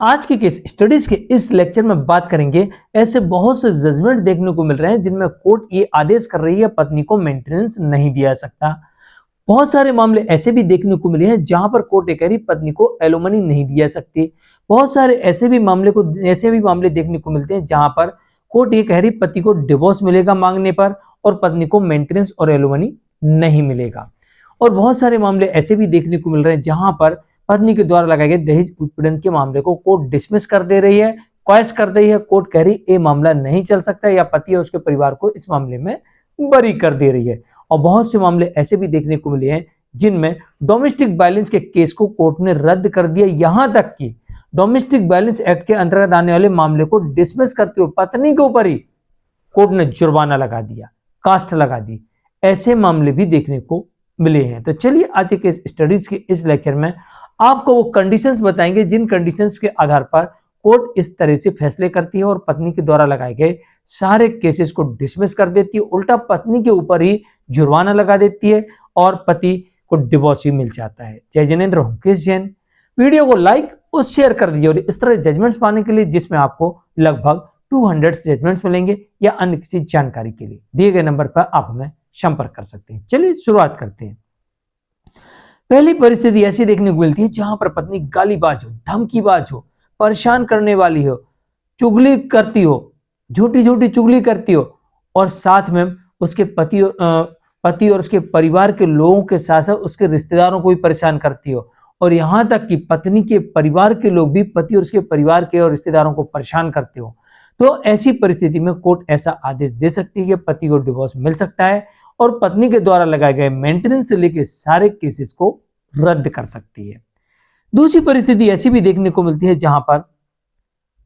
आज के case studies के इस लेक्चर में बात करेंगे ऐसे बहुत से जजमेंट देखने को मिल रहे हैं जिनमें कोर्ट ये आदेश कर रही है पत्नी को मेंटेनेंस नहीं दिया सकता। बहुत सारे मामले ऐसे भी देखने को मिले हैं जहां पर कोर्ट ये कह रही पत्नी को एलोमनी नहीं दिया सकती। बहुत सारे ऐसे भी मामले देखने को मिलते हैं जहां पर कोर्ट ये कह रही पति को डिवोर्स मिलेगा मांगने पर और पत्नी को मेंटेनेंस और एलोमनी नहीं मिलेगा। और बहुत सारे मामले ऐसे भी देखने को मिल रहे हैं जहां पर पत्नी के द्वारा लगाए गए दहेज उत्पीड़न के मामले को कोर्ट डिसमिस कर दे रही है, क्वैश कर रही है। कोर्ट कह रही ये मामला नहीं चल सकता या पति और उसके परिवार को इस मामले में बरी कर दे रही है। और बहुत से मामले ऐसे भी देखने को मिले हैं जिनमें डोमेस्टिक वायलेंस के केस को कोर्ट ने रद्द कर दिया। यहां तक कि डोमेस्टिक वायलेंस एक्ट के अंतर्गत आने वाले मामले को डिसमिस करते हुए पत्नी के ऊपर ही कोर्ट ने जुर्माना लगा दिया, कास्ट लगा दी। ऐसे मामले भी देखने को मिले हैं। तो चलिए आज के स्टडीज के इस लेक्चर में आपको वो कंडीशंस बताएंगे जिन कंडीशंस के आधार पर कोर्ट इस तरह से फैसले करती है और पत्नी के द्वारा लगाए गए सारे केसेस को डिसमिस कर देती है, उल्टा पत्नी के ऊपर ही जुर्माना लगा देती है और पति को डिवोर्स भी मिल जाता है। जय जिनेंद्र हूं मुकेश जैन। वीडियो को लाइक और शेयर कर दीजिए और इस तरह जजमेंट्स पाने के लिए जिसमें आपको लगभग 200 जजमेंट्स मिलेंगे या अन्य किसी जानकारी के लिए दिए गए नंबर पर आप हमें संपर्क कर सकते हैं। चलिए शुरुआत करते हैं। पहली परिस्थिति ऐसी देखने को मिलती है जहां पर पत्नी गालीबाज हो, धमकीबाज हो, परेशान करने वाली हो, चुगली करती हो, झूठी झूठी चुगली करती हो और साथ में उसके पति और उसके परिवार के लोगों के साथ साथ उसके रिश्तेदारों को भी परेशान करती हो और यहां तक कि पत्नी के परिवार के लोग भी पति और उसके परिवार के और रिश्तेदारों को परेशान करते हो। तो ऐसी परिस्थिति में कोर्ट ऐसा आदेश दे सकती है कि पति को डिवोर्स मिल सकता है और पत्नी के द्वारा लगाए गए मेंटेनेंस से लेकर सारे केसेस को रद्द कर सकती है। दूसरी परिस्थिति ऐसी भी देखने को मिलती है जहां पर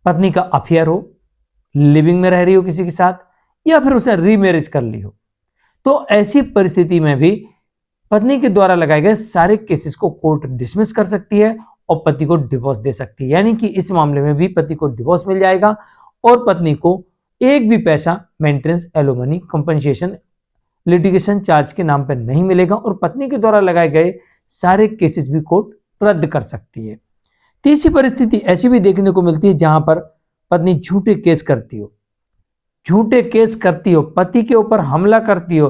पत्नी का अफेयर हो, लिविंग में रह रही हो किसी के साथ या फिर उसने रीमैरिज कर ली हो। तो ऐसी परिस्थिति में भी पत्नी के द्वारा लगाए गए सारे केसेस को कोर्ट डिसमिस कर सकती है और पति को डिवोर्स दे सकती है। यानी कि इस मामले में भी पति को डिवोर्स मिल जाएगा और पत्नी को एक भी पैसा मेंटेनेंस, एलोमनी, कंपनसेशन, लिटिगेशन चार्ज के नाम पर नहीं मिलेगा और पत्नी के द्वारा लगाए गए सारे केसेस भी कोर्ट रद्द कर सकती है। तीसरी परिस्थिति ऐसी भी देखने को मिलती है जहां पर पत्नी झूठे केस करती हो, पति के ऊपर हमला करती हो,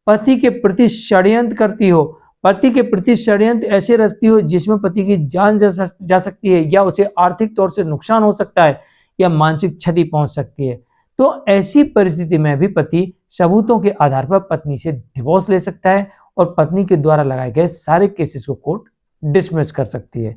पति के प्रति षड्यंत्र करती हो, पति के प्रति षड्यंत्र ऐसे रचती हो जिसमें पति की जान जा सकती है या उसे आर्थिक तौर से नुकसान हो सकता है या मानसिक क्षति पहुंच सकती है। तो ऐसी परिस्थिति में भी पति सबूतों के आधार पर पत्नी से डिवोर्स ले सकता है और पत्नी के द्वारा लगाए गए सारे केसेस को कोर्ट डिसमिस कर सकती है।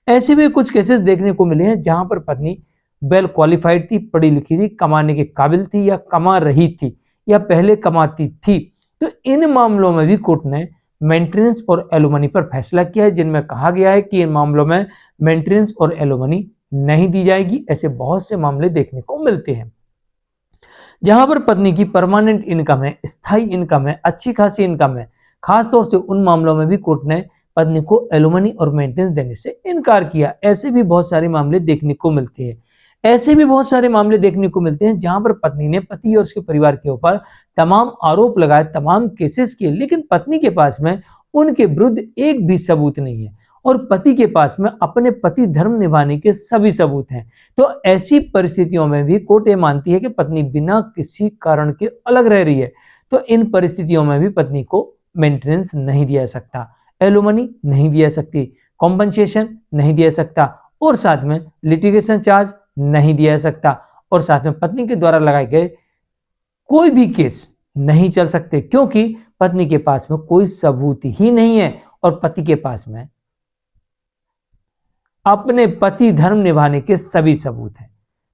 ऐसे भी कुछ केसेस देखने को मिले हैं जहां पर पत्नी वेल क्वालिफाइड थी, पढ़ी लिखी थी, कमाने के काबिल थी या कमा रही थी या पहले कमाती थी। तो इन मामलों में भी कोर्ट ने मेंटेनेंस और एलोमनी पर फैसला किया है जिनमें कहा गया है कि इन मामलों में मेंटेनेंस और एलोमनी नहीं दी जाएगी। ऐसे बहुत से मामले देखने को मिलते हैं जहां पर पत्नी की परमानेंट इनकम है, स्थायी इनकम है, अच्छी खासी इनकम है। खासतौर से उन मामलों में भी कोर्ट ने पत्नी को एलोमनी और मेंटेनेंस देने से इनकार किया। ऐसे भी बहुत सारे मामले देखने को मिलते हैं। ऐसे भी बहुत सारे मामले देखने को मिलते हैं जहां पर पत्नी ने पति और उसके परिवार के ऊपर तमाम आरोप लगाए, तमाम केसेस किए, लेकिन पत्नी के पास में उनके विरुद्ध एक भी सबूत नहीं है और पति के पास में अपने पति धर्म निभाने के सभी सबूत हैं। तो ऐसी परिस्थितियों में भी कोर्ट ये मानती है कि पत्नी बिना किसी कारण के अलग रह रही है। तो इन परिस्थितियों में भी पत्नी को मेंटेनेंस नहीं दिया जा सकता, एलोमनी नहीं दिया सकती, कॉम्पनसेशन नहीं दिया सकता और साथ में लिटिगेशन चार्ज नहीं दिया जा सकता और साथ में पत्नी के द्वारा लगाए गए कोई भी केस नहीं चल सकते क्योंकि पत्नी के पास में कोई सबूत ही नहीं है और पति के पास में अपने पति धर्म निभाने के सभी सबूत हैं।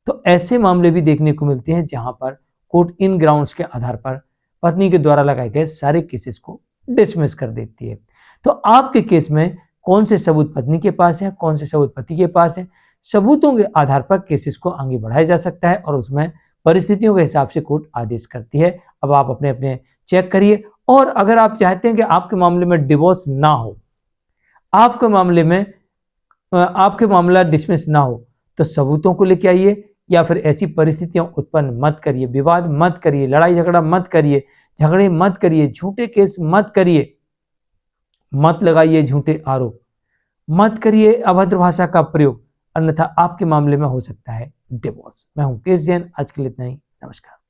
तो ऐसे मामले भी देखने को मिलते हैं जहां पर कोर्ट इन ग्राउंड्स के आधार पर पत्नी के द्वारा लगाए गए सारे केसेस को डिसमिस कर देती है। तो आपके केस में कौन से सबूत पत्नी के पास है, कौन से सबूत पति के पास है, सबूतों के आधार पर केसेस को आगे बढ़ाया जा सकता है और उसमें परिस्थितियों के हिसाब से कोर्ट आदेश करती है। अब आप अपने अपने चेक करिए और अगर आप चाहते हैं कि आपके मामले में डिवोर्स ना हो, आपके मामला डिसमिस ना हो, तो सबूतों को लेके आइए या फिर ऐसी परिस्थितियां उत्पन्न मत करिए, विवाद मत करिए, लड़ाई झगड़ा मत करिए, झगड़े मत करिए, झूठे केस मत करिए, मत लगाइए झूठे आरोप, मत करिए अभद्र भाषा का प्रयोग, अन्यथा आपके मामले में हो सकता है डिवोर्स। मैं हूं केस जैन, आज के लिए इतना ही। नमस्कार।